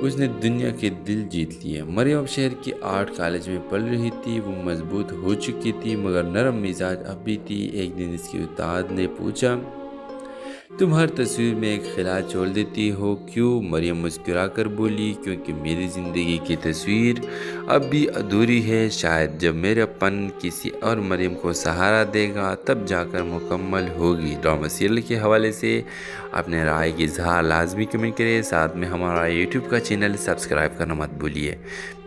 اس نے دنیا کے دل جیت لیے۔ مریم اب شہر کی آرٹ کالج میں پڑھ رہی تھی۔ وہ مضبوط ہو چکی تھی مگر نرم مزاج اب بھی تھی۔ ایک دن اس کی استاد نے پوچھا، تم ہر تصویر میں ایک خلا چھوڑ دیتی ہو کیوں؟ مریم مسکرا کر بولی، کیونکہ میری زندگی کی تصویر اب بھی ادھوری ہے۔ شاید جب میرا پن کسی اور مریم کو سہارا دے گا تب جا کر مکمل ہوگی۔ ڈرامہ سیریل کے حوالے سے اپنے رائے کی اظہار لازمی کمنٹ کریں، ساتھ میں ہمارا یوٹیوب کا چینل سبسکرائب کرنا مت بھولیے۔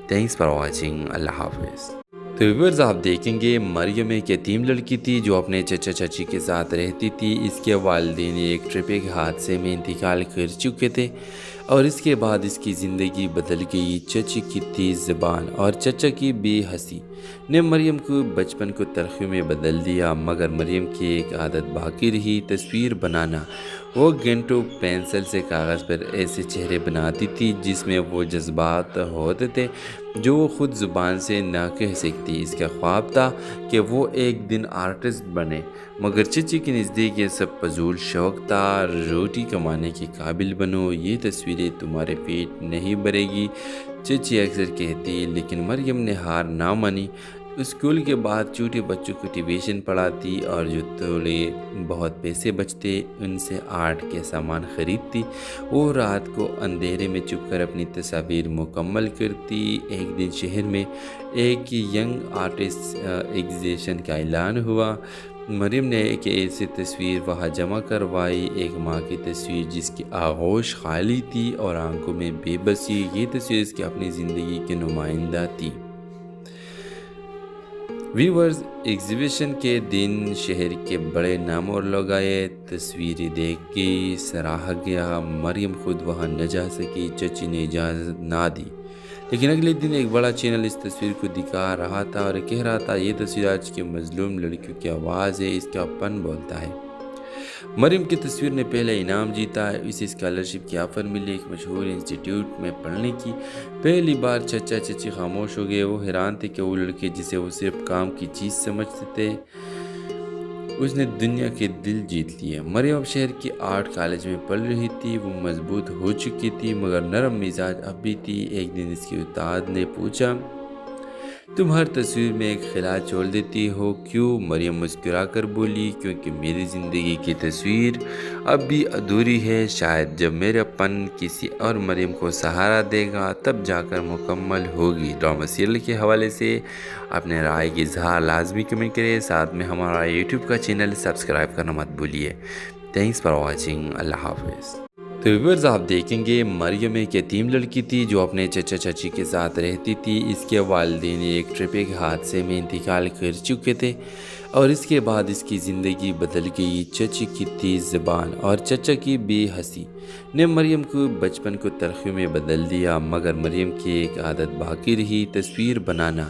Thanks for watching. اللہ حافظ۔ تو ویورز آپ دیکھیں گے مریم ایک یتیم لڑکی تھی جو اپنے چچا چچی کے ساتھ رہتی تھی۔ اس کے والدین ایک ٹرافک حادثے میں انتقال کر چکے تھے اور اس کے بعد اس کی زندگی بدل گئی۔ چچی کی تیز زبان اور چچا کی بے حسی نے مریم کو بچپن کو تلخی میں بدل دیا، مگر مریم کی ایک عادت باقی رہی، تصویر بنانا۔ وہ گھنٹوں پینسل سے کاغذ پر ایسے چہرے بناتی تھی جس میں وہ جذبات ہوتے تھے جو وہ خود زبان سے نہ کہہ سکتی۔ اس کا خواب تھا کہ وہ ایک دن آرٹسٹ بنے، مگر چچی کے نزدیک یہ سب فضول شوق تھا۔ روٹی کمانے کے قابل بنو، یہ تصویریں تمہارے پیٹ نہیں بھرے گی، چچی اکثر کہتی، لیکن مریم نے ہار نہ مانی۔ اسکول کے بعد چھوٹے بچوں کو ٹیوشن پڑھاتی اور جو تھوڑے بہت پیسے بچتے ان سے آرٹ کے سامان خریدتی۔ وہ رات کو اندھیرے میں چھپ کر اپنی تصاویر مکمل کرتی۔ ایک دن شہر میں ایک ینگ آرٹسٹ ایگزیبیشن کا اعلان ہوا۔ مریم نے ایک ایسی تصویر وہاں جمع کروائی، ایک ماں کی تصویر جس کی آغوش خالی تھی اور آنکھوں میں بے بسی۔ یہ تصویر اس کی اپنی زندگی کی نمائندہ تھی۔ ویورز، ایگزیبیشن کے دن شہر کے بڑے نام اور لوگ آئے۔ تصویریں دیکھ کے سراہا گیا۔ مریم خود وہاں نہ جا سکی، چچی نے اجازت نہ دی، لیکن اگلے دن ایک بڑا چینل اس تصویر کو دکھا رہا تھا اور کہہ رہا تھا، یہ تصویر آج کی مظلوم لڑکیوں کی آواز ہے، اس کا پن بولتا ہے۔ مریم کی تصویر نے پہلا انعام جیتا، اسے اسکالرشپ کی آفر ملی ایک مشہور انسٹیٹیوٹ میں پڑھنے کی۔ پہلی بار چچا چچی خاموش ہو گئے۔ وہ حیران تھے کہ وہ لڑکے جسے وہ صرف کام کی چیز سمجھتے تھے اس نے دنیا کے دل جیت لیے۔ مریم اب شہر کی آرٹ کالج میں پڑھ رہی تھی۔ وہ مضبوط ہو چکی تھی مگر نرم مزاج اب بھی تھی۔ ایک دن اس کی استاد نے پوچھا، تم ہر تصویر میں ایک خلا چھوڑ دیتی ہو کیوں؟ مریم مسکرا کر بولی، کیونکہ میری زندگی کی تصویر اب بھی ادھوری ہے۔ شاید جب میرا پن کسی اور مریم کو سہارا دے گا تب جا کر مکمل ہوگی۔ ڈرامہ سیریل کے حوالے سے اپنے رائے کی اظہار لازمی کمنٹ کریں، ساتھ میں ہمارا یوٹیوب کا چینل سبسکرائب کرنا مت بھولیے۔ Thanks for watching. اللہ حافظ۔ تو ویورز آپ دیکھیں گے مریم ایک یتیم لڑکی تھی جو اپنے چچا چچی کے ساتھ رہتی تھی۔ اس کے والدین ایک ٹرافک حادثے میں انتقال کر چکے تھے اور اس کے بعد اس کی زندگی بدل گئی۔ چچی کی تیز زبان اور چچا کی بے حسی نے مریم کو بچپن کو تلخی میں بدل دیا، مگر مریم کی ایک عادت باقی رہی، تصویر بنانا۔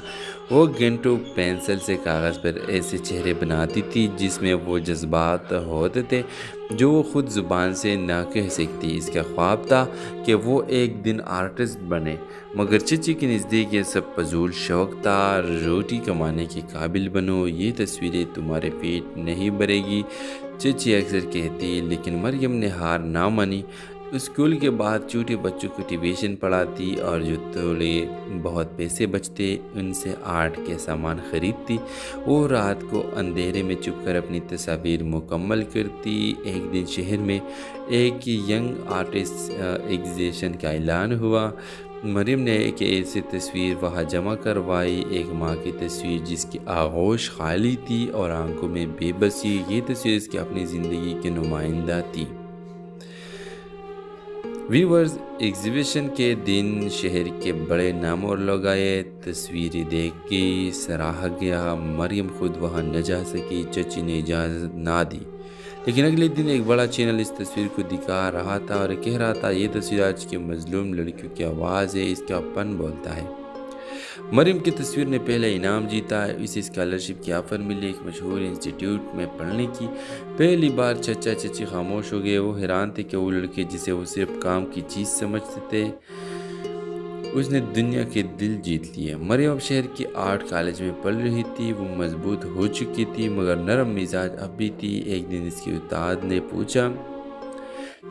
وہ گھنٹوں پینسل سے کاغذ پر ایسے چہرے بناتی تھی جس میں وہ جذبات ہوتے تھے جو وہ خود زبان سے نہ کہہ سکتی۔ اس کا خواب تھا کہ وہ ایک دن آرٹسٹ بنے، مگر چچی کے نزدیک یہ سب فضول شوق تھا۔ روٹی کمانے کے قابل بنو، یہ تصویریں تمہارے پیٹ نہیں بھرے گی، چچی اکثر کہتی، لیکن مریم نے ہار نہ مانی۔ اسکول کے بعد چھوٹے بچوں کو ٹیوشن پڑھاتی اور جو تھوڑے بہت پیسے بچتے ان سے آرٹ کے سامان خریدتی۔ وہ رات کو اندھیرے میں چھپ کر اپنی تصاویر مکمل کرتی۔ ایک دن شہر میں ایک ینگ آرٹسٹ ایگزیبیشن کا اعلان ہوا۔ مریم نے ایک ایسی تصویر وہاں جمع کروائی، ایک ماں کی تصویر جس کی آغوش خالی تھی اور آنکھوں میں بے بسی۔ یہ تصویر اس کی اپنی زندگی کی نمائندہ تھی۔ ویورز، ایگزیبیشن کے دن شہر کے بڑے نام اور لوگ آئے۔ تصویریں دیکھ کے سراہا گیا۔ مریم خود وہاں نہ جا سکی، چچی نے اجازت نہ دی، لیکن اگلے دن ایک بڑا چینل اس تصویر کو دکھا رہا تھا اور کہہ رہا تھا، یہ تصویر آج کی مظلوم لڑکیوں کی آواز ہے، اس کا پن بولتا ہے۔ مریم کی تصویر نے پہلا انعام جیتا، اسے اسکالرشپ کی آفر ملی ایک مشہور انسٹیٹیوٹ میں پڑھنے کی۔ پہلی بار چچا چچی خاموش ہو گئے۔ وہ حیران تھے کہ وہ لڑکے جسے وہ صرف کام کی چیز سمجھتے تھے اس نے دنیا کے دل جیت لیے۔ مریم اب شہر کی آرٹ کالج میں پڑھ رہی تھی۔ وہ مضبوط ہو چکی تھی مگر نرم مزاج اب بھی تھی۔ ایک دن اس کی استاد نے پوچھا،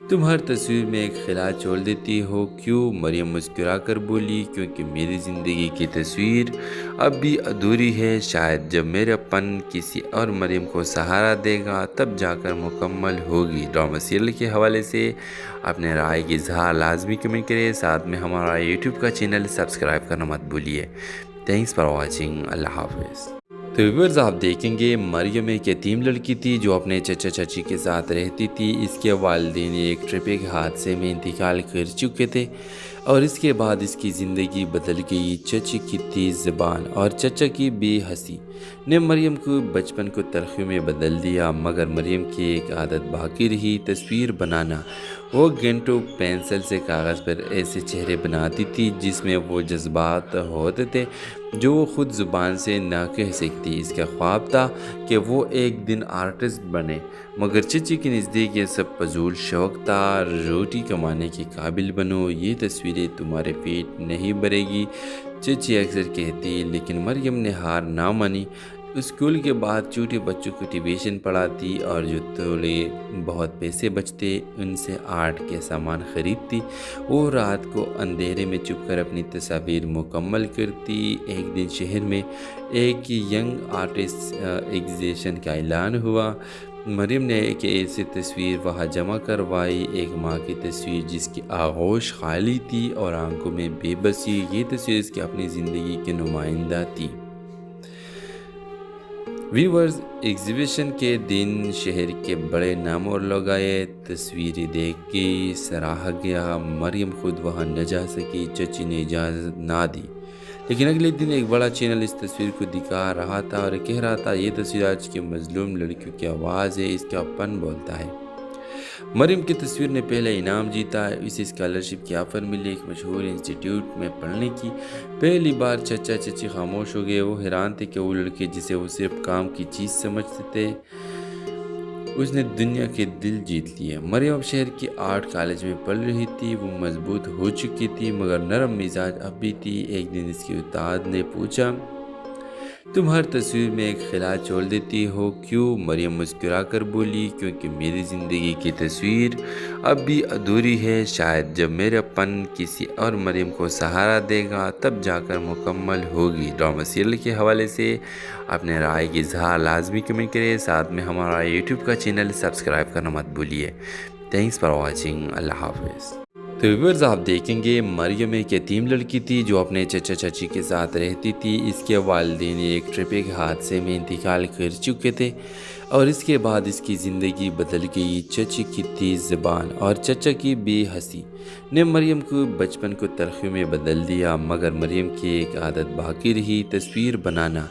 تم ہر تصویر میں ایک خلا چھوڑ دیتی ہو کیوں؟ مریم مسکرا کر بولی، کیونکہ میری زندگی کی تصویر اب بھی ادھوری ہے، شاید جب میرا پن کسی اور مریم کو سہارا دے گا تب جا کر مکمل ہوگی۔ ڈرامہ سیریل کے حوالے سے اپنے رائے کی اظہار لازمی کمنٹ کریں، ساتھ میں ہمارا یوٹیوب کا چینل سبسکرائب کرنا مت بھولیے۔ تھینکس فار واچنگ، اللہ حافظ۔ تو ویورز آپ دیکھیں گے مریم ایک یتیم لڑکی تھی جو اپنے چچا چچی کے ساتھ رہتی تھی۔ اس کے والدین ایک ٹریفک حادثے میں انتقال کر چکے تھے اور اس کے بعد اس کی زندگی بدل گئی۔ چچی کی تیز زبان اور چچا کی بے حسی نے مریم کو بچپن کو تلخی میں بدل دیا، مگر مریم کی ایک عادت باقی رہی، تصویر بنانا۔ وہ گھنٹوں پینسل سے کاغذ پر ایسے چہرے بناتی تھی جس میں وہ جذبات ہوتے تھے جو وہ خود زبان سے نہ کہہ سکتی۔ اس کا خواب تھا کہ وہ ایک دن آرٹسٹ بنے، مگر چچی کے نزدیک یہ سب فضول شوق تھا۔ روٹی کمانے کے قابل بنو، یہ تصویریں تمہارے پیٹ نہیں بھرے گی، چچی اکثر کہتی، لیکن مریم نے ہار نہ مانی۔ اسکول کے بعد چھوٹے بچوں کو ٹیوشن پڑھاتی اور جو تھوڑے بہت پیسے بچتے ان سے آرٹ کے سامان خریدتی۔ وہ رات کو اندھیرے میں چھپ کر اپنی تصاویر مکمل کرتی۔ ایک دن شہر میں ایک ینگ آرٹسٹ ایگزیبیشن کا اعلان ہوا۔ مریم نے ایک ایسی تصویر وہاں جمع کروائی، ایک ماں کی تصویر جس کی آغوش خالی تھی اور آنکھوں میں بے بسی۔ یہ تصویر اس کی اپنی زندگی کے نمائندہ تھی۔ ویورز، ایگزیبیشن کے دن شہر کے بڑے نام اور لوگ آئے۔ تصویریں دیکھ کے سراہا گیا، مریم خود وہاں نہ جا سکی، چچی نے اجازت نہ دی۔ لیکن اگلے دن ایک بڑا چینل اس تصویر کو دکھا رہا تھا اور کہہ رہا تھا، یہ تصویر آج کی مظلوم لڑکیوں کی آواز ہے، اس کا پن بولتا ہے۔ مریم کی تصویر نے پہلا انعام جیتا، اسے اسکالرشپ کی آفر ملی ایک مشہور انسٹیٹیوٹ میں پڑھنے کی۔ پہلی بار چچا چچی خاموش ہو گئے، وہ حیران تھے کہ وہ لڑکے جسے وہ صرف کام کی چیز سمجھتے تھے اس نے دنیا کے دل جیت لیے۔ مریم اب شہر کی آرٹ کالج میں پڑھ رہی تھی، وہ مضبوط ہو چکی تھی مگر نرم مزاج اب بھی تھی۔ ایک دن اس کی استاد نے پوچھا، تم ہر تصویر میں ایک خلا چھوڑ دیتی ہو کیوں؟ مریم مسکرا کر بولی، کیونکہ میری زندگی کی تصویر اب بھی ادھوری ہے، شاید جب میرا پن کسی اور مریم کو سہارا دے گا تب جا کر مکمل ہوگی۔ ڈرامہ سیریل کے حوالے سے اپنے رائے کی اظہار لازمی کمنٹ کریں، ساتھ میں ہمارا یوٹیوب کا چینل سبسکرائب کرنا مت بھولیے۔ تھینکس فار واچنگ، اللہ حافظ۔ تو ویورز آپ دیکھیں گے مریم ایک یتیم لڑکی تھی جو اپنے چچا چچی کے ساتھ رہتی تھی۔ اس کے والدین ایک ٹریفک حادثے میں انتقال کر چکے تھے اور اس کے بعد اس کی زندگی بدل گئی۔ چچی کی تیز زبان اور چچا کی بے حسی نے مریم کو بچپن کو تلخی میں بدل دیا، مگر مریم کی ایک عادت باقی رہی، تصویر بنانا۔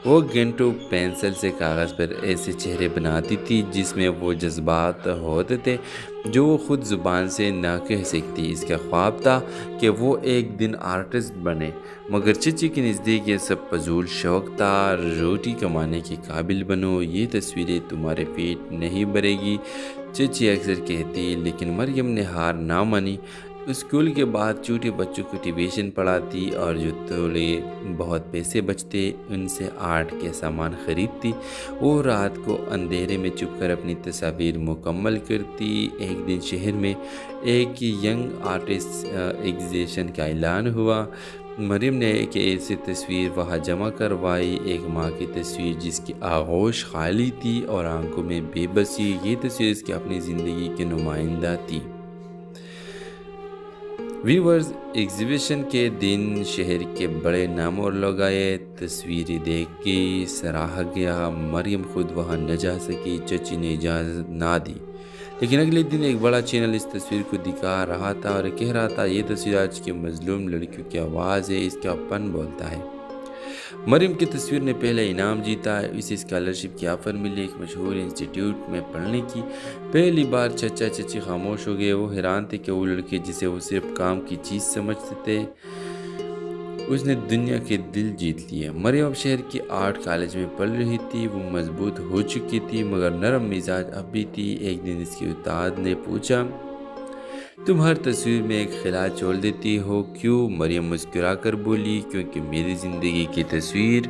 وہ گھنٹوں پینسل سے کاغذ پر ایسے چہرے بناتی تھی جس میں وہ جذبات ہوتے تھے جو وہ خود زبان سے نہ کہہ سکتی۔ اس کا خواب تھا کہ وہ ایک دن آرٹسٹ بنے، مگر چچی کے نزدیک یہ سب فضول شوق تھا۔ روٹی کمانے کے قابل بنو، یہ تصویریں تمہارے پیٹ نہیں بھرے گی، چچی اکثر کہتی، لیکن مریم نے ہار نہ مانی۔ اسکول کے بعد چھوٹے بچوں کو ٹیوشن پڑھاتی اور جو تھوڑے بہت پیسے بچتے ان سے آرٹ کے سامان خریدتی۔ وہ رات کو اندھیرے میں چھپ کر اپنی تصاویر مکمل کرتی۔ ایک دن شہر میں ایک ینگ آرٹسٹ ایگزیبیشن کا اعلان ہوا۔ مریم نے ایک ایسی تصویر وہاں جمع کروائی، ایک ماں کی تصویر جس کی آغوش خالی تھی اور آنکھوں میں بے بسی۔ یہ تصویر اس کی اپنی زندگی کے نمائندہ تھی۔ ویورز، ایگزیبیشن کے دن شہر کے بڑے نام اور لوگ آئے۔ تصویریں دیکھ کے سراہا گیا، مریم خود وہاں نہ جا سکی، چچی نے اجازت نہ دی۔ لیکن اگلے دن ایک بڑا چینل اس تصویر کو دکھا رہا تھا اور کہہ رہا تھا، یہ تصویر آج کی مظلوم لڑکیوں کی آواز ہے، اس کا پن بولتا ہے۔ مریم کی تصویر نے پہلا انعام جیتا، اسے اسکالرشپ کی آفر ملی ایک مشہور انسٹیٹیوٹ میں پڑھنے کی۔ پہلی بار چچا چچی خاموش ہو گئے، وہ حیران تھے کہ وہ لڑکے جسے وہ صرف کام کی چیز سمجھتے تھے اس نے دنیا کے دل جیت لیے۔ مریم اب شہر کی آرٹ کالج میں پڑھ رہی تھی، وہ مضبوط ہو چکی تھی مگر نرم مزاج اب بھی تھی۔ ایک دن اس کی استاد نے پوچھا، تم ہر تصویر میں ایک خلا چھوڑ دیتی ہو کیوں؟ مریم مسکرا کر بولی، کیونکہ میری زندگی کی تصویر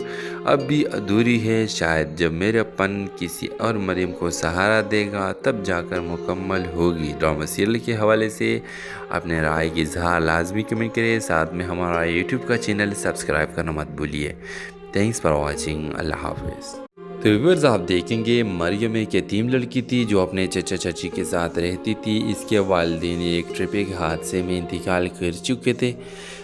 اب بھی ادھوری ہے، شاید جب میرا پن کسی اور مریم کو سہارا دے گا تب جا کر مکمل ہوگی۔ ڈرامہ سیریل کے حوالے سے اپنے رائے کی اظہار لازمی کمنٹ کریں، ساتھ میں ہمارا یوٹیوب کا چینل سبسکرائب کرنا مت بھولیے۔ تھینکس فار واچنگ، اللہ حافظ۔ تو ویورز آپ دیکھیں گے مریم ایک یتیم لڑکی تھی جو اپنے چچا چچی کے ساتھ رہتی تھی۔ اس کے والدین ایک ٹرپک حادثے میں انتقال کر چکے تھے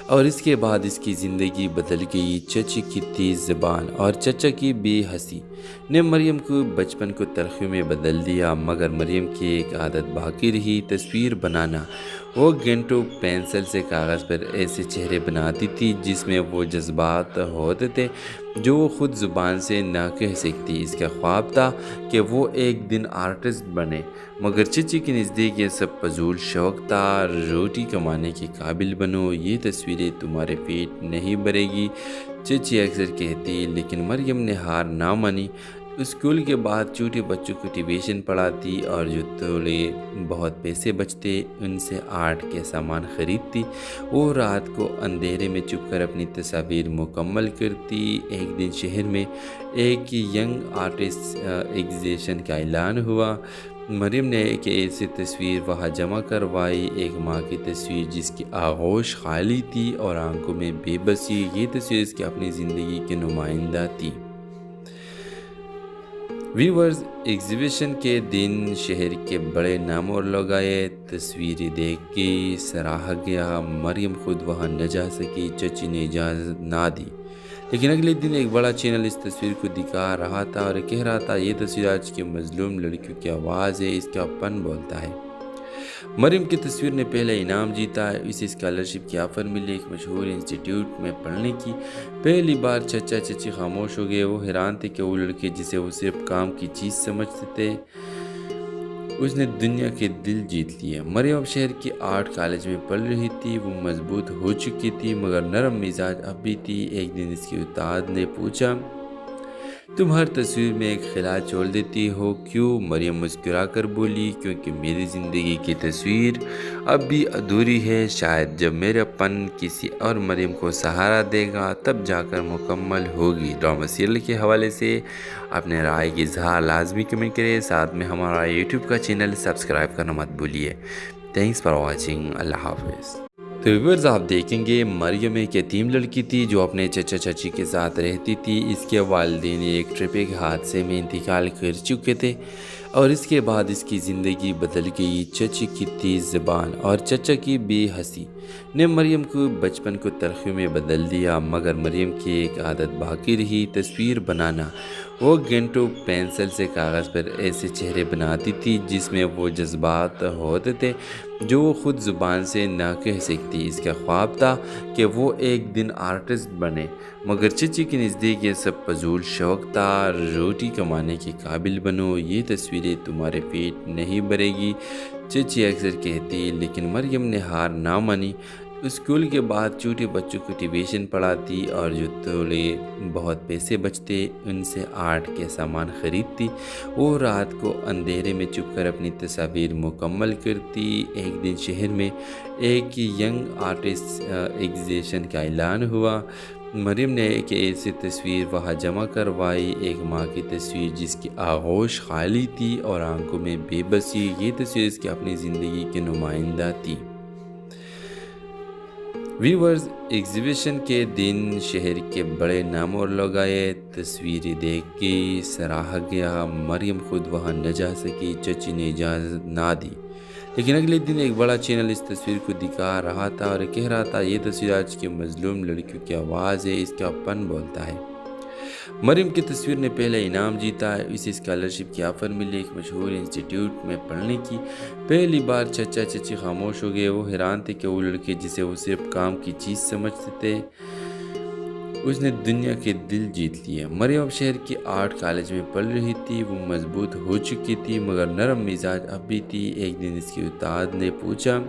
اور اس کے بعد اس کی زندگی بدل گئی۔ چچی کی تیز زبان اور چچا کی بے حسی نے مریم کو بچپن کو تلخی میں بدل دیا، مگر مریم کی ایک عادت باقی رہی، تصویر بنانا۔ وہ گھنٹوں پینسل سے کاغذ پر ایسے چہرے بناتی تھی جس میں وہ جذبات ہوتے تھے جو وہ خود زبان سے نہ کہہ سکتی۔ اس کا خواب تھا کہ وہ ایک دن آرٹسٹ بنے، مگر چچی کے نزدیک یہ سب فضول شوق تھا۔ روٹی کمانے کے قابل بنو، یہ تصویریں تمہارے پیٹ نہیں بھرے گی، چچی اکثر کہتی، لیکن مریم نے ہار نہ مانی۔ اسکول کے بعد چھوٹے بچوں کو ٹیوشن پڑھاتی اور جو تھوڑے بہت پیسے بچتے ان سے آرٹ کے سامان خریدتی۔ وہ رات کو اندھیرے میں چھپ کر اپنی تصاویر مکمل کرتی۔ ایک دن شہر میں ایک ینگ آرٹسٹ ایگزیبیشن کا اعلان ہوا۔ مریم نے ایک ایسی تصویر وہاں جمع کروائی، ایک ماں کی تصویر جس کی آغوش خالی تھی اور آنکھوں میں بے بسی۔ یہ تصویر اس کی اپنی زندگی کے نمائندہ تھی۔ ویورز، ایگزیبیشن کے دن شہر کے بڑے نام اور لوگ آئے۔ تصویریں دیکھ کے سراہا گیا، مریم خود وہاں نہ جا سکی، چچی نے اجازت نہ دی۔ لیکن اگلے دن ایک بڑا چینل اس تصویر کو دکھا رہا تھا اور کہہ رہا تھا، یہ تصویر آج کی مظلوم لڑکیوں کی آواز ہے، اس کا پن بولتا ہے۔ مریم کی تصویر نے پہلا انعام جیتا، اسے اسکالرشپ کی آفر ملی ایک مشہور انسٹیٹیوٹ میں پڑھنے کی۔ پہلی بار چچا چچی خاموش ہو گئے، وہ حیران تھے کہ وہ لڑکے جسے وہ صرف کام کی چیز سمجھتے تھے اس نے دنیا کے دل جیت لیے۔ مریم اب شہر کی آرٹ کالج میں پڑھ رہی تھی، وہ مضبوط ہو چکی تھی مگر نرم مزاج اب بھی تھی۔ ایک دن اس کی استاد نے پوچھا، تم ہر تصویر میں ایک خلا چھوڑ دیتی ہو کیوں؟ مریم مسکرا کر بولی، کیونکہ میری زندگی کی تصویر اب بھی ادھوری ہے، شاید جب میرا پن کسی اور مریم کو سہارا دے گا تب جا کر مکمل ہوگی۔ ڈرامہ سیریل کے حوالے سے اپنے رائے کی اظہار لازمی کمنٹ کریں، ساتھ میں ہمارا یوٹیوب کا چینل سبسکرائب کرنا مت بھولیے۔ تھینکس فار واچنگ، اللہ حافظ۔ تو ویورز آپ دیکھیں گے مریم ایک یتیم لڑکی تھی جو اپنے چچا چچی کے ساتھ رہتی تھی۔ اس کے والدین ایک ٹرپک حادثے میں انتقال کر چکے تھے اور اس کے بعد اس کی زندگی بدل گئی۔ چچی کی تیز زبان اور چچا کی بے حسی نے مریم کو بچپن کو تلخی میں بدل دیا، مگر مریم کی ایک عادت باقی رہی، تصویر بنانا۔ وہ گھنٹوں پینسل سے کاغذ پر ایسے چہرے بناتی تھی جس میں وہ جذبات ہوتے تھے جو وہ خود زبان سے نہ کہہ سکتی۔ اس کا خواب تھا کہ وہ ایک دن آرٹسٹ بنے، مگر چچی کے نزدیک یہ سب فضول شوق تھا۔ روٹی کمانے کے قابل بنو، یہ تصویریں تمہارے پیٹ نہیں بھرے گی، چچی اکثر کہتی، لیکن مریم نے ہار نہ مانی۔ اسکول کے بعد چھوٹے بچوں کو ٹیوشن پڑھاتی اور جو تھوڑے بہت پیسے بچتے ان سے آرٹ کے سامان خریدتی۔ وہ رات کو اندھیرے میں چھپ کر اپنی تصاویر مکمل کرتی۔ ایک دن شہر میں ایک ینگ آرٹسٹ ایگزیبیشن کا اعلان ہوا۔ مریم نے ایک ایسی تصویر وہاں جمع کروائی، ایک ماں کی تصویر جس کی آغوش خالی تھی اور آنکھوں میں بے بسی۔ یہ تصویر اس کی اپنی زندگی کے نمائندہ تھی۔ ویورز، ایگزیبیشن کے دن شہر کے بڑے نام اور لوگ آئے۔ تصویریں دیکھ کے سراہا گیا، مریم خود وہاں نہ جا سکی، چچی نے اجازت نہ دی۔ لیکن اگلے دن ایک بڑا چینل اس تصویر کو دکھا رہا تھا اور کہہ رہا تھا، یہ تصویر آج کی مظلوم لڑکیوں کی آواز ہے، اس کا پن بولتا ہے۔ مریم کی تصویر نے پہلا انعام جیتا، اسے اسکالرشپ کی آفر ملی ایک مشہور انسٹیٹیوٹ میں پڑھنے کی۔ پہلی بار چچا چچی خاموش ہو گئے، وہ حیران تھے کہ وہ لڑکے جسے وہ صرف کام کی چیز سمجھتے تھے اس نے دنیا کے دل جیت لیے۔ مریم اب شہر کی آرٹ کالج میں پڑھ رہی تھی، وہ مضبوط ہو چکی تھی مگر نرم مزاج اب بھی تھی۔ ایک دن اس کی استاد نے پوچھا،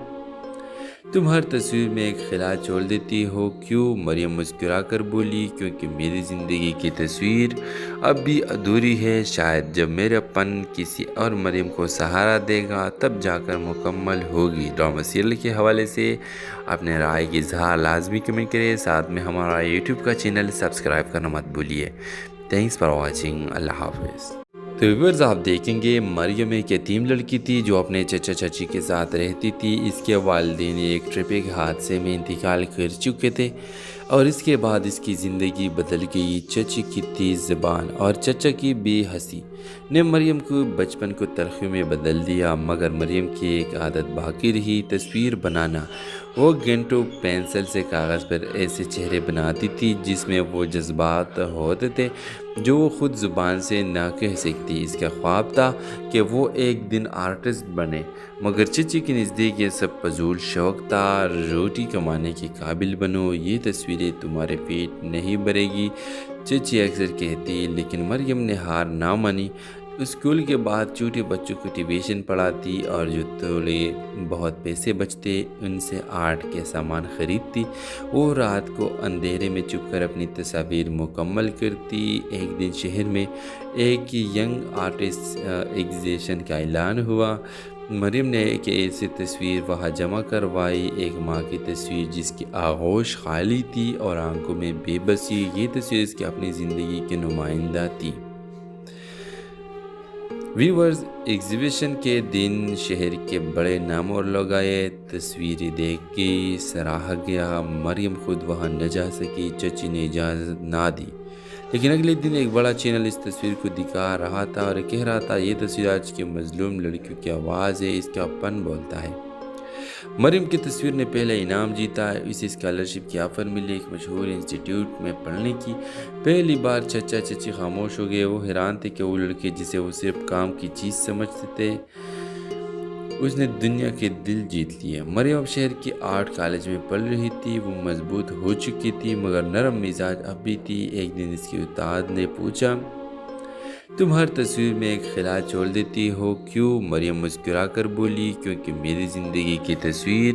تم ہر تصویر میں ایک خلا چھوڑ دیتی ہو کیوں؟ مریم مسکرا کر بولی، کیونکہ میری زندگی کی تصویر اب بھی ادھوری ہے، شاید جب میرا پن کسی اور مریم کو سہارا دے گا تب جا کر مکمل ہوگی۔ ڈرامہ سیریل کے حوالے سے اپنے رائے کی اظہار لازمی کمنٹ کریں، ساتھ میں ہمارا یوٹیوب کا چینل سبسکرائب کرنا مت بھولیے۔ تھینکس فار واچنگ، اللہ حافظ۔ تو ویورز آپ دیکھیں گے مریم ایک یتیم لڑکی تھی جو اپنے چچا چچی کے ساتھ رہتی تھی۔ اس کے والدین ایک ٹریفک حادثے میں انتقال کر چکے تھے اور اس کے بعد اس کی زندگی بدل گئی۔ چچی کی تیز زبان اور چچا کی بے حسی نے مریم کو بچپن کو تلخیوں میں بدل دیا، مگر مریم کی ایک عادت باقی رہی، تصویر بنانا۔ وہ گھنٹوں پینسل سے کاغذ پر ایسے چہرے بناتی تھی جس میں وہ جذبات ہوتے تھے جو وہ خود زبان سے نہ کہہ سکتی۔ اس کا خواب تھا کہ وہ ایک دن آرٹسٹ بنے، مگر چچی کے نزدیک یہ سب فضول شوق تھا۔ روٹی کمانے کے قابل بنو، یہ تصویریں تمہارے پیٹ نہیں بھرے گی، چچی اکثر کہتی، لیکن مریم نے ہار نہ مانی۔ اسکول کے بعد چھوٹے بچوں کو ٹیوشن پڑھاتی اور جو تھوڑے بہت پیسے بچتے ان سے آرٹ کے سامان خریدتی۔ وہ رات کو اندھیرے میں چھپ کر اپنی تصاویر مکمل کرتی۔ ایک دن شہر میں ایک ینگ آرٹسٹ ایگزیبیشن کا اعلان ہوا۔ مریم نے ایک ایسی تصویر وہاں جمع کروائی، ایک ماں کی تصویر جس کی آغوش خالی تھی اور آنکھوں میں بے بسی۔ یہ تصویر اس کی اپنی زندگی کے نمائندہ تھی۔ ویورز، ایگزیبیشن کے دن شہر کے بڑے نام اور لوگ آئے۔ تصویریں دیکھ کے سراہا گیا، مریم خود وہاں نہ جا سکی، چچی نے اجازت نہ دی۔ لیکن اگلے دن ایک بڑا چینل اس تصویر کو دکھا رہا تھا اور کہہ رہا تھا، یہ تصویر آج کی مظلوم لڑکیوں کی آواز ہے، اس کا پن بولتا ہے۔ مریم کی تصویر نے پہلا انعام جیتا، اسے اسکالرشپ کی آفر ملی ایک مشہور انسٹیٹیوٹ میں پڑھنے کی۔ پہلی بار چچا چچی خاموش ہو گئے، وہ حیران تھے کہ وہ لڑکے جسے وہ صرف کام کی چیز سمجھتے تھے اس نے دنیا کے دل جیت لیے۔ مریم اب شہر کی آرٹ کالج میں پڑھ رہی تھی، وہ مضبوط ہو چکی تھی مگر نرم مزاج اب بھی تھی۔ ایک دن اس کے استاد نے پوچھا، تم ہر تصویر میں ایک خلا چھوڑ دیتی ہو کیوں؟ مریم مسکرا کر بولی، کیونکہ میری زندگی کی تصویر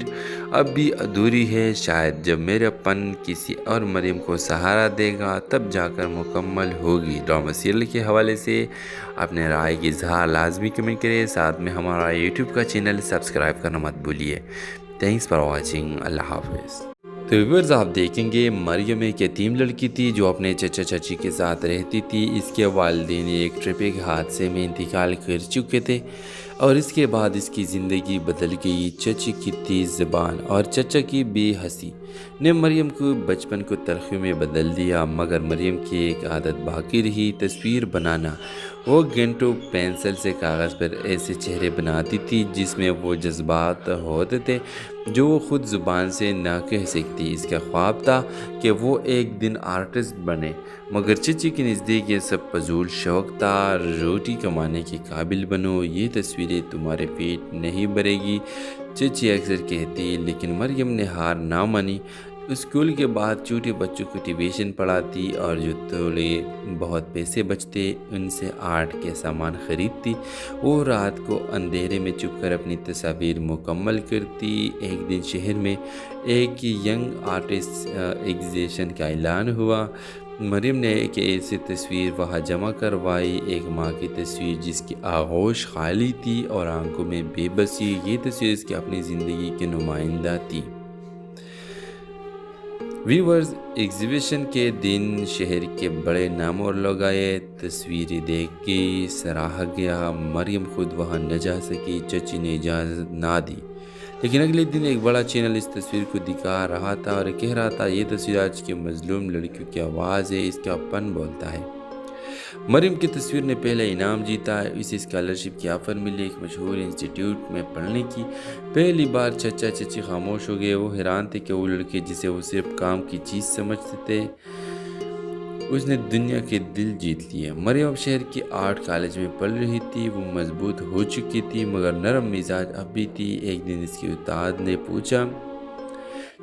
اب بھی ادھوری ہے، شاید جب میرا پن کسی اور مریم کو سہارا دے گا تب جا کر مکمل ہوگی۔ ڈرامہ سیریل کے حوالے سے اپنے رائے کی اظہار لازمی کمنٹ کریں، ساتھ میں ہمارا یوٹیوب کا چینل سبسکرائب کرنا مت بھولیے۔ تھینکس فار واچنگ، اللہ حافظ۔ تو ویورز آپ دیکھیں گے مریم ایک یتیم لڑکی تھی جو اپنے چچا چچی کے ساتھ رہتی تھی۔ اس کے والدین ایک ٹریفک حادثے میں انتقال کر چکے تھے اور اس کے بعد اس کی زندگی بدل گئی۔ چچی کی تیز زبان اور چچا کی بے حسی نے مریم کو بچپن کو تلخیوں میں بدل دیا، مگر مریم کی ایک عادت باقی رہی، تصویر بنانا۔ وہ گھنٹوں پینسل سے کاغذ پر ایسے چہرے بناتی تھی جس میں وہ جذبات ہوتے تھے جو وہ خود زبان سے نہ کہہ سکتی۔ اس کا خواب تھا کہ وہ ایک دن آرٹسٹ بنے، مگر چچی کے نزدیک یہ سب فضول شوق تھا۔ روٹی کمانے کے قابل بنو، یہ تصویریں تمہارے پیٹ نہیں بھرے گی، چچی اکثر کہتی، لیکن مریم نے ہار نہ مانی۔ اسکول کے بعد چھوٹے بچوں کو ٹیوشن پڑھاتی اور جو تھوڑے بہت پیسے بچتے ان سے آرٹ کے سامان خریدتی۔ وہ رات کو اندھیرے میں چھپ کر اپنی تصاویر مکمل کرتی۔ ایک دن شہر میں ایک ینگ آرٹسٹ ایگزیبیشن کا اعلان ہوا۔ مریم نے ایک ایسی تصویر وہاں جمع کروائی، ایک ماں کی تصویر جس کی آغوش خالی تھی اور آنکھوں میں بے بسی۔ یہ تصویر اس کی اپنی زندگی کے نمائندہ تھی۔ ویورز، ایگزیبیشن کے دن شہر کے بڑے نام اور لوگ آئے۔ تصویریں دیکھ کے سراہا گیا، مریم خود وہاں نہ جا سکی، چچی نے اجازت نہ دی۔ لیکن اگلے دن ایک بڑا چینل اس تصویر کو دکھا رہا تھا اور کہہ رہا تھا، یہ تصویر آج کی مظلوم لڑکیوں کی آواز ہے، اس کا پن بولتا ہے۔ مریم کی تصویر نے پہلا انعام جیتا، اسے اسکالرشپ کی آفر ملی ایک مشہور انسٹیٹیوٹ میں پڑھنے کی۔ پہلی بار چچا چچی خاموش ہو گئے، وہ حیران تھے کہ وہ لڑکے جسے وہ صرف کام کی چیز سمجھتے تھے اس نے دنیا کے دل جیت لیے۔ مریم اب شہر کی آرٹ کالج میں پڑھ رہی تھی، وہ مضبوط ہو چکی تھی مگر نرم مزاج اب بھی تھی۔ ایک دن اس کے استاد نے پوچھا،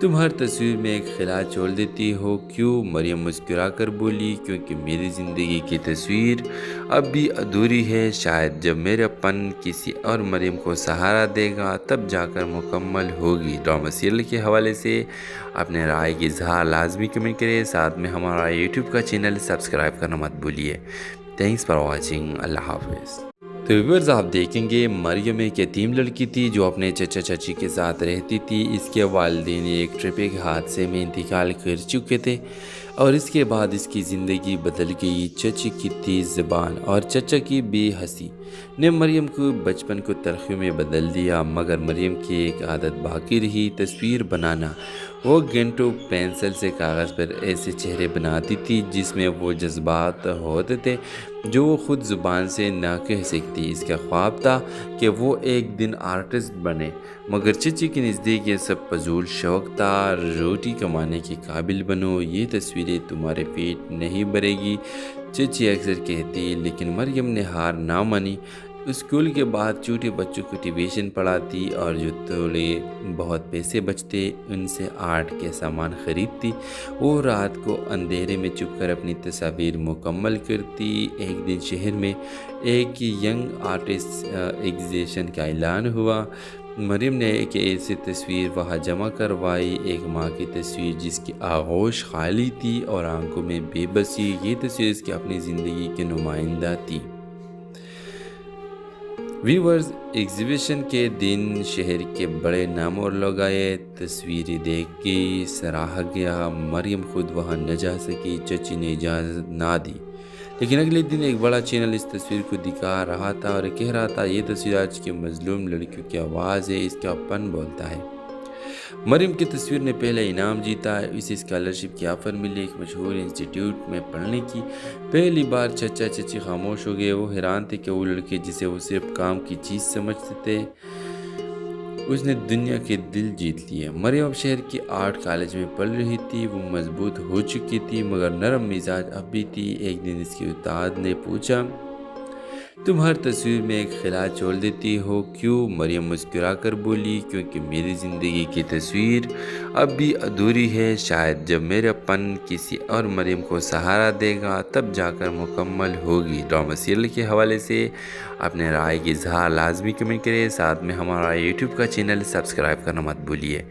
تم ہر تصویر میں ایک خلا چھوڑ دیتی ہو کیوں؟ مریم مسکرا کر بولی، کیونکہ میری زندگی کی تصویر اب بھی ادھوری ہے، شاید جب میرا پن کسی اور مریم کو سہارا دے گا تب جا کر مکمل ہوگی۔ ڈرامہ سیریل کے حوالے سے اپنے رائے کی اظہار لازمی کمنٹ کریں، ساتھ میں ہمارا یوٹیوب کا چینل سبسکرائب کرنا مت بھولیے۔ تھینکس فار واچنگ، اللہ حافظ۔ تو ویورز آپ دیکھیں گے مریم ایک یتیم لڑکی تھی جو اپنے چچا چچی کے ساتھ رہتی تھی۔ اس کے والدین ایک ٹرافک حادثے میں انتقال کر چکے تھے اور اس کے بعد اس کی زندگی بدل گئی۔ چچی کی تیز زبان اور چچا کی بے حسی نے مریم کو بچپن کو تلخی میں بدل دیا، مگر مریم کی ایک عادت باقی رہی، تصویر بنانا۔ وہ گھنٹوں پینسل سے کاغذ پر ایسے چہرے بناتی تھی جس میں وہ جذبات ہوتے تھے جو وہ خود زبان سے نہ کہہ سکتی۔ اس کا خواب تھا کہ وہ ایک دن آرٹسٹ بنے، مگر چچی کے نزدیک یہ سب فضول شوق تھا۔ روٹی کمانے کے قابل بنو، یہ تصویریں تمہارے پیٹ نہیں بھرے گی، چچی اکثر کہتی، لیکن مریم نے ہار نہ مانی۔ اسکول کے بعد چھوٹے بچوں کو ٹیوشن پڑھاتی اور جو تھوڑے بہت پیسے بچتے ان سے آرٹ کے سامان خریدتی۔ وہ رات کو اندھیرے میں چھپ کر اپنی تصاویر مکمل کرتی۔ ایک دن شہر میں ایک ینگ آرٹسٹ ایگزیبیشن کا اعلان ہوا۔ مریم نے ایک ایسی تصویر وہاں جمع کروائی، ایک ماں کی تصویر جس کی آغوش خالی تھی اور آنکھوں میں بے بسی۔ یہ تصویر اس کی اپنی زندگی کے نمائندہ تھی۔ ویورز، ایگزیبیشن کے دن شہر کے بڑے نام اور لوگ آئے۔ تصویریں دیکھ کے سراہا گیا، مریم خود وہاں نہ جا سکی، چچی نے اجازت نہ دی۔ لیکن اگلے دن ایک بڑا چینل اس تصویر کو دکھا رہا تھا اور کہہ رہا تھا، یہ تصویر آج کی مظلوم لڑکیوں کی آواز ہے، اس کا پن بولتا ہے۔ مریم کی تصویر نے پہلا انعام جیتا، اسے اسکالرشپ کی آفر ملی ایک مشہور انسٹیٹیوٹ میں پڑھنے کی۔ پہلی بار چچا چچی خاموش ہو گئے، وہ حیران تھے کہ وہ لڑکے جسے وہ صرف کام کی چیز سمجھتے تھے اس نے دنیا کے دل جیت لیے۔ مریم اب شہر کی آرٹ کالج میں پڑھ رہی تھی، وہ مضبوط ہو چکی تھی مگر نرم مزاج اب بھی تھی۔ ایک دن اس کے استاد نے پوچھا، تم ہر تصویر میں ایک خلا چھوڑ دیتی ہو کیوں؟ مریم مسکرا کر بولی، کیونکہ میری زندگی کی تصویر اب بھی ادھوری ہے، شاید جب میرا پن کسی اور مریم کو سہارا دے گا تب جا کر مکمل ہوگی۔ ڈرامہ سیریل کے حوالے سے اپنے رائے کی اظہار لازمی کمنٹ کریں، ساتھ میں ہمارا یوٹیوب کا چینل سبسکرائب کرنا مت بھولیے۔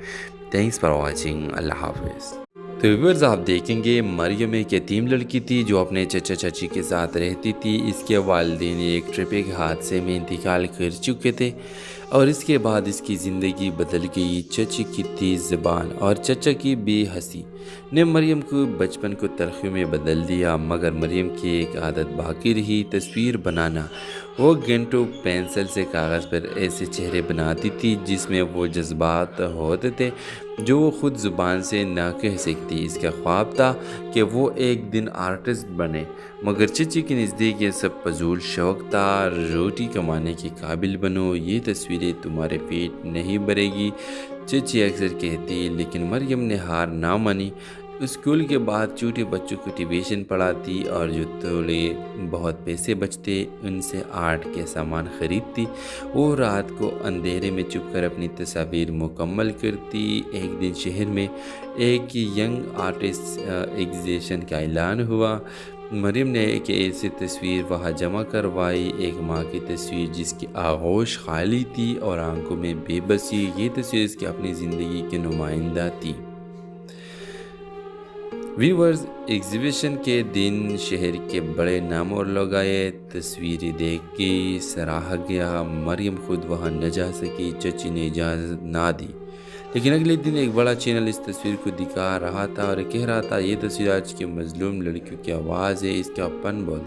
تھینکس فار واچنگ، اللہ حافظ۔ تو ویورز آپ دیکھیں گے مریم ایک یتیم لڑکی تھی جو اپنے چچا چچی کے ساتھ رہتی تھی۔ اس کے والدین ایک ٹرافک حادثے میں انتقال کر چکے تھے اور اس کے بعد اس کی زندگی بدل گئی۔ چچی کی تیز زبان اور چچا کی بے حسی نے مریم کو بچپن کو تلخی میں بدل دیا، مگر مریم کی ایک عادت باقی رہی، تصویر بنانا۔ وہ گھنٹوں پینسل سے کاغذ پر ایسے چہرے بناتی تھی جس میں وہ جذبات ہوتے تھے جو وہ خود زبان سے نہ کہہ سکتی۔ اس کا خواب تھا کہ وہ ایک دن آرٹسٹ بنے، مگر چچی کے نزدیک یہ سب فضول شوق تھا۔ روٹی کمانے کے قابل بنو، یہ تصویریں تمہارے پیٹ نہیں بھرے گی، چچی اکثر کہتی، لیکن مریم نے ہار نہ مانی۔ اسکول کے بعد چھوٹے بچوں کو ٹیوشن پڑھاتی اور جو تھوڑے بہت پیسے بچتے ان سے آرٹ کے سامان خریدتی۔ وہ رات کو اندھیرے میں چھپ کر اپنی تصاویر مکمل کرتی۔ ایک دن شہر میں ایک ینگ آرٹسٹ ایگزیبیشن کا اعلان ہوا۔ مریم نے ایک ایسی تصویر وہاں جمع کروائی، ایک ماں کی تصویر جس کی آغوش خالی تھی اور آنکھوں میں بے بسی۔ یہ تصویر اس کی اپنی زندگی کے نمائندہ تھی۔ ویورز، ایگزیبیشن کے دن شہر کے بڑے نام اور لوگ آئے۔ تصویریں دیکھ کے سراہا گیا، مریم خود وہاں نہ جا سکی، چچی نے اجازت نہ دی۔ لیکن اگلے دن ایک بڑا چینل اس تصویر کو دکھا رہا تھا اور کہہ رہا تھا، یہ تصویر آج کی مظلوم لڑکیوں کی آواز ہے، اس کا پن بولتا ہے۔